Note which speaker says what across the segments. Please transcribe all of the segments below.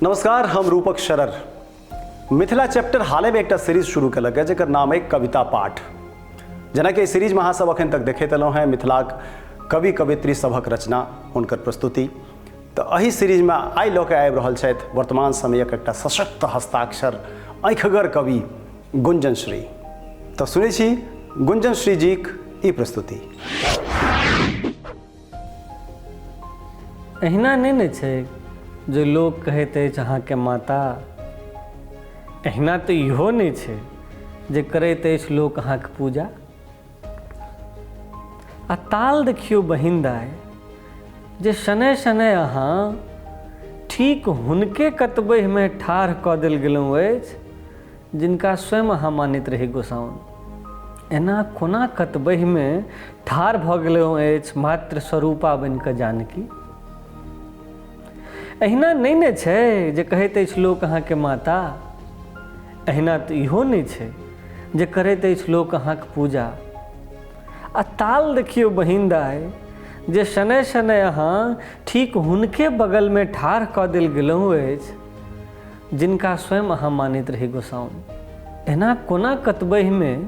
Speaker 1: नमस्कार, हम रूपक शरर मिथिला चैप्टर हाल में एक सीरीज शुरू कलक है जकर नाम है कविता पाठ। जना कि सीरीज में अहाँ सब अखन तक देखते एलहुँ हैं मिथिलाक कवि कवित्री सभक रचना हुनकर प्रस्तुति। तो एही सीरीज में आइ लऽ के आबि रहल छथि वर्तमान समयक एकटा सशक्त हस्ताक्षर आँखिगर कवि गुंजन श्री। तो सुनै छी गुंजन श्री जीक ई प्रस्तुति।
Speaker 2: एहिना नहीं ने छै जो लोग कहते अछि अहाँके माता, एहिना तो इहो नहीं छै जे करैत अछि लोक अहाँके पूजा। आ ताल देखियो बहिन दाय जे शनै शनै अहाँ ठीक हुनके कतबहि में ठाढ़ कऽ देल गेलहुँ अछि जिनका स्वयं अहाँ मानैत रही गोसाउन। एना कोना कतबहि में ठाढ़ भऽ गेलहुँ अछि मात्र स्वरूपा बनि कऽ जानकी। एहिना नहीं ने छै जे कहैत अछि लोक अहाँके माता, एहिना तऽ इहो नहीं छै जे करैत अछि लोक अहाँके पूजा। आ ताल देखियो बहिन दाय जे शनै शनै अहाँ ठीक हुनके बगल में ठाढ़ कऽ देल गेलहुँ अछि जिनका स्वयं अहाँ मानैत रही गोसाउन। एना कोना कतबहि में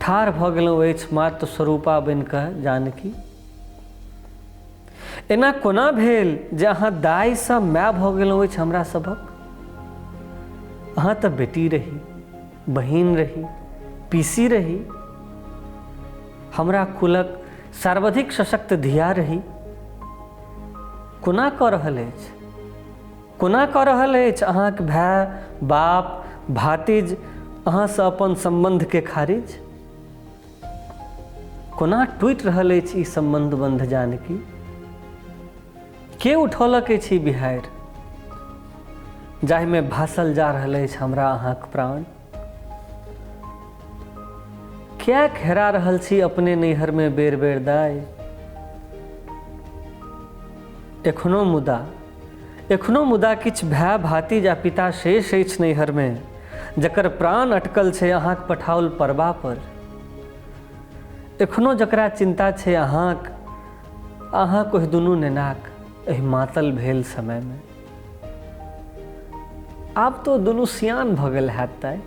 Speaker 2: ठाढ़ भऽ गेलहुँ अछि मात्र स्वरूपा बनि कऽ जानकी। एना कोना भेल जे अहाँ दाइसँ माय भऽ गेलहुँ अछि हमरा सभक। अहाँ तऽ बेटी रही, बहिन रही, पीसी रही, हमरा कुलक सर्वाधिक सशक्त धिया रही। कोना कऽ रहल अछि, कोना कऽ रहल अछि अहाँके भाय बाप भातिज अहाँसँ अपन सम्बन्धके खारिज। कोना टूटि रहल अछि ई सम्बन्ध बंध जानकी। के उठौलक अछि बिहारि जाहिमे भासल जा रहल अछि हमरा अहाँक प्राण। किएक हेरा रहल छी अपने नैहर में बेर बेर दाय। एखनो मुदा किछु भाय भातिज आ पिता शेष अछि नैहर में जकर प्राण अटकल छै अहाँक पठाओल परबा पर। एखनो जकरा चिंता छै अहाँक ओहि दुनू नेनाक एहि मातल भेल समय में। आब तो दुनू सियान भऽ गेल हैत दाय,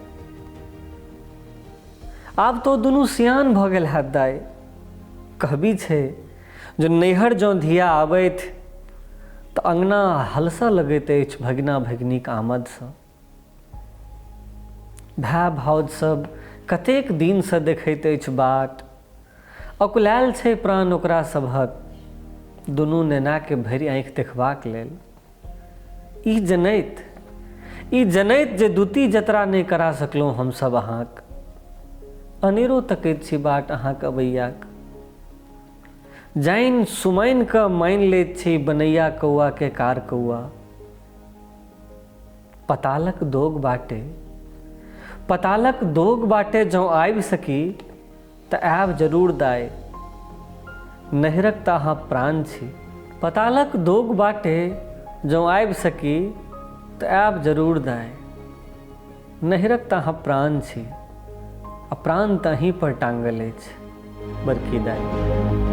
Speaker 2: आब तो दुनू सियान भऽ गेल हैत दाय। कहबी छै जो नैहर जँ धिया आबैत तऽ अंगना हलसा लगैत अछि भगिना भगिनीक आमदसँ। भाय भाउज सब कतेक दिनसँ देखैत अछि बाट, अकुलायल छै प्राण ओकरा सभक दुनू नेना के भरि आँखि देखबाक लेल। ई जनैत जे दूती जतरा नहि करा सकलहुँ हमसब अहाँक, अनेरो तकैत छी बाट अहाँक अबैयाक। जानि सुमानि कऽ मानि लैत छी बनैया कौआ के कार कौआ। पतालक दोग बाटे जँ आबि सकी तऽ आयब जरूर दाय, नैहरक तऽ अहाँ प्राण छी। पतालक दोग बाटे जँ आबि सकी तऽ आयब जरूर दाय, नैहरक तऽ अहाँ प्राण छी आ प्राण तऽ अहीं पर टांगल अछि बड़की दाय।